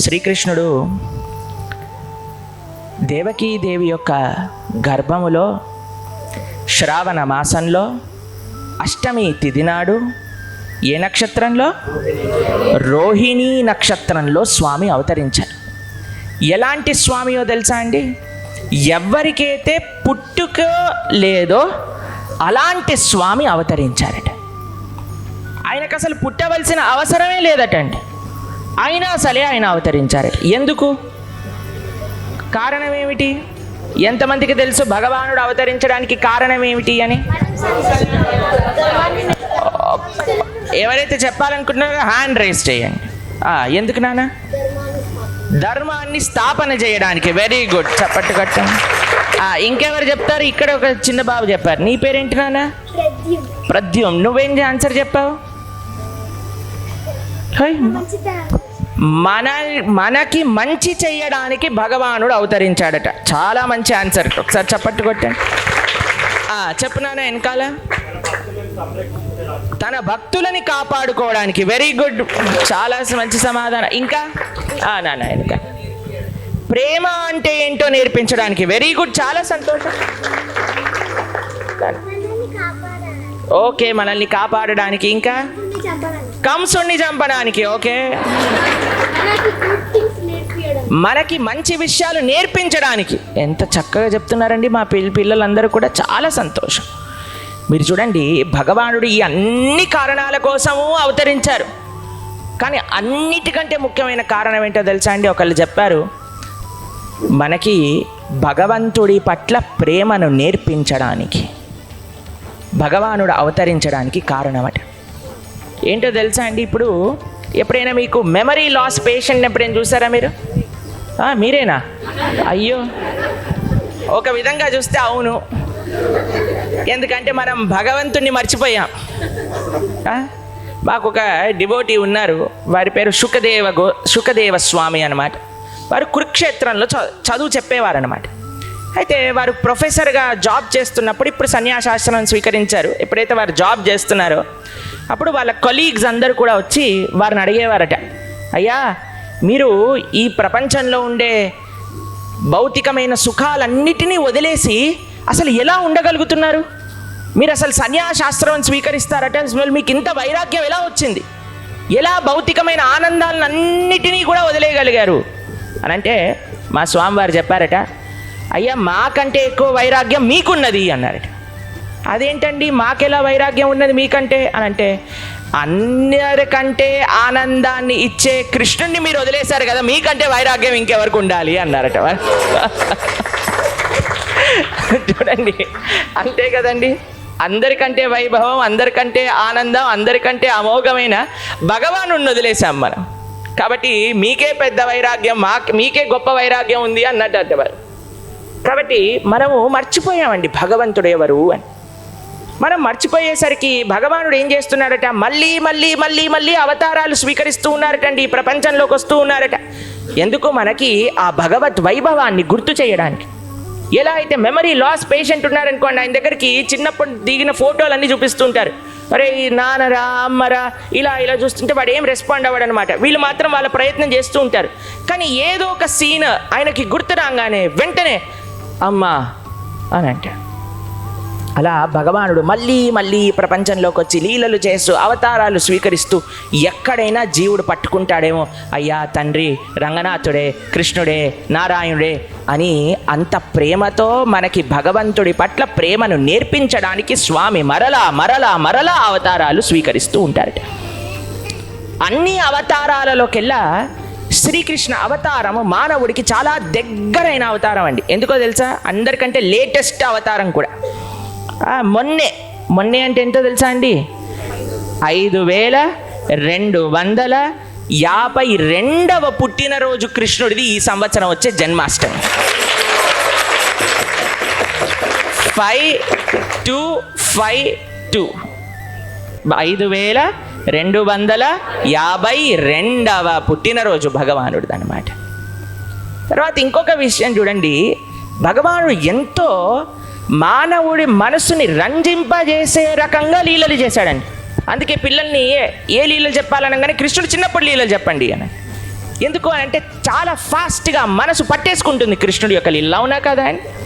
శ్రీకృష్ణుడు దేవకీదేవి యొక్క గర్భములో శ్రావణ మాసంలో అష్టమి తిథి నాడు ఏ నక్షత్రంలో? రోహిణీ నక్షత్రంలో స్వామి అవతరించారు. ఎలాంటి స్వామియో తెలుసా అండి? ఎవరికైతే పుట్టుక లేదో అలాంటి స్వామి అవతరించారట. ఆయనకు అసలు పుట్టవలసిన అవసరమే లేదటండి, అయినా సరే ఆయన అవతరించారట. ఎందుకు? కారణం ఏమిటి? ఎంతమందికి తెలుసు భగవానుడు అవతరించడానికి కారణం ఏమిటి అని? ఎవరైతే చెప్పాలనుకుంటున్నారో హ్యాండ్ రైజ్ చేయండి. ఎందుకు నాన్న? ధర్మాన్ని స్థాపన చేయడానికి. వెరీ గుడ్, చప్పట్టు కట్టండి. ఇంకెవరు చెప్తారు? ఇక్కడ ఒక చిన్న బాబు చెప్పారు. నీ పేరేంటి నాన్న? ప్రద్యుమ్. నువ్వేం ఆన్సర్ చెప్పావు? మనకి మంచి చెయ్యడానికి భగవానుడు అవతరించాడట. చాలా మంచి ఆన్సర్, ఒకసారి చప్పట్టు కొట్టండి. చెప్పు నాన్న వెనకాల. తన భక్తులని కాపాడుకోవడానికి. వెరీ గుడ్, చాలా మంచి సమాధానం. ఇంకా నాన్న వెనక. ప్రేమ అంటే ఏంటో నేర్పించడానికి. వెరీ గుడ్, చాలా సంతోషం. ఓకే, మనల్ని కాపాడడానికి. ఇంకా కంసుణ్ణి చంపడానికి. ఓకే, మనకి మంచి విషయాలు నేర్పించడానికి. ఎంత చక్కగా చెప్తున్నారండి మా పిల్లలందరూ కూడా. చాలా సంతోషం. మీరు చూడండి, భగవానుడు ఈ అన్ని కారణాల కోసము అవతరించారు. కానీ అన్నిటికంటే ముఖ్యమైన కారణం ఏంటో తెలుసా అండి? ఒకళ్ళు చెప్పారు, మనకి భగవంతుడి పట్ల ప్రేమను నేర్పించడానికి భగవానుడు అవతరించడానికి కారణమట. ఏంటో తెలుసా అండి? ఇప్పుడు ఎప్పుడైనా మీకు మెమరీ లాస్ పేషెంట్ ఎప్పుడైనా చూసారా మీరు? మీరేనా? అయ్యో, ఒక విధంగా చూస్తే అవును. ఎందుకంటే మనం భగవంతుణ్ణి మర్చిపోయాం. మాకు ఒక డివోటీ ఉన్నారు, వారి పేరు శుకదేవ స్వామి అన్నమాట. వారు కురుక్షేత్రంలో చదువు చెప్పేవారు అన్నమాట. అయితే వారు ప్రొఫెసర్గా జాబ్ చేస్తున్నప్పుడు, ఇప్పుడు సన్యాసాశ్రమం స్వీకరించారు. ఎప్పుడైతే వారు జాబ్ చేస్తున్నారో అప్పుడు వాళ్ళ కొలీగ్స్ అందరూ కూడా వచ్చి వారిని అడిగేవారట, అయ్యా మీరు ఈ ప్రపంచంలో ఉండే భౌతికమైన సుఖాలన్నిటినీ వదిలేసి అసలు ఎలా ఉండగలుగుతున్నారు? మీరు అసలు సన్యాసాశ్రమం స్వీకరిస్తారట, అసలు మీకు ఇంత వైరాగ్యం ఎలా వచ్చింది? ఎలా భౌతికమైన ఆనందాలను అన్నిటినీ కూడా వదిలేయగలిగారు అని అంటే మా స్వామివారు చెప్పారట, అయ్యా మాకంటే ఎక్కువ వైరాగ్యం మీకున్నది అన్నారట. అదేంటండి, మాకెలా వైరాగ్యం ఉన్నది మీకంటే అని అంటే, అందరికంటే ఆనందాన్ని ఇచ్చే కృష్ణుణ్ణి మీరు వదిలేశారు కదా, మీకంటే వైరాగ్యం ఇంకెవరికి ఉండాలి అన్నారట. చూడండి, అంతే కదండి. అందరికంటే వైభవం, అందరికంటే ఆనందం, అందరికంటే అమోఘమైన భగవానుడిని వదిలేశాం మనం. కాబట్టి మీకే పెద్ద వైరాగ్యం, మీకే గొప్ప వైరాగ్యం ఉంది అన్నట్టు అంటేవారు. కాబట్టి మనము మర్చిపోయామండి భగవంతుడు ఎవరు అని. మనం మర్చిపోయేసరికి భగవానుడు ఏం చేస్తున్నాడట, మళ్ళీ మళ్ళీ మళ్ళీ మళ్ళీ అవతారాలు స్వీకరిస్తూ ఉన్నారటండి, ఈ ప్రపంచంలోకి వస్తూ ఉన్నారట. ఎందుకు? మనకి ఆ భగవద్ వైభవాన్ని గుర్తు చేయడానికి. ఎలా అయితే మెమరీ లాస్ పేషెంట్ ఉన్నారనుకోండి, ఆయన దగ్గరికి చిన్నప్పుడు దిగిన ఫోటోలన్నీ చూపిస్తుంటారు. అరే నాన్నరా అమ్మరా ఇలా ఇలా చూస్తుంటే వాడు ఏం రెస్పాండ్ అవ్వడు అనమాట. వీళ్ళు మాత్రం వాళ్ళ ప్రయత్నం చేస్తూ ఉంటారు. కానీ ఏదో ఒక సీన్ ఆయనకి గుర్తు రాగానే వెంటనే అమ్మా అని అంటాడు. అలా భగవానుడు మళ్ళీ మళ్ళీ ప్రపంచంలోకి వచ్చి లీలలు చేస్తూ అవతారాలు స్వీకరిస్తూ ఎక్కడైనా జీవుడు పట్టుకుంటాడేమో, అయ్యా తండ్రి రంగనాథుడే, కృష్ణుడే, నారాయణుడే అని అంత ప్రేమతో మనకి భగవంతుడి పట్ల ప్రేమను నేర్పించడానికి స్వామి మరలా మరలా మరలా అవతారాలు స్వీకరిస్తూ ఉంటారట. అన్ని అవతారాలలోకెల్లా శ్రీకృష్ణ అవతారము మానవుడికి చాలా దగ్గరైన అవతారం అండి. ఎందుకో తెలుసా? అందరికంటే లేటెస్ట్ అవతారం కూడా. మొన్నే అంటే ఎంతో తెలుసా అండి? 5252వ పుట్టినరోజు కృష్ణుడిది ఈ సంవత్సరం వచ్చే జన్మాష్టమి. 5252 5252వ పుట్టినరోజు భగవానుడిది అన్నమాట. తర్వాత ఇంకొక విషయం చూడండి, భగవానుడు ఎంతో మానవుడి మనసుని రంజింపజేసే రకంగా లీలలు చేశాడండి. అందుకే పిల్లల్ని ఏ లీలలు చెప్పాలనగానే కృష్ణుడు చిన్నప్పుడు లీలలు చెప్పండి అని. ఎందుకు అని అంటే చాలా ఫాస్ట్గా మనసు పట్టేసుకుంటుంది కృష్ణుడి యొక్క లీల. అవునా కదా అండి?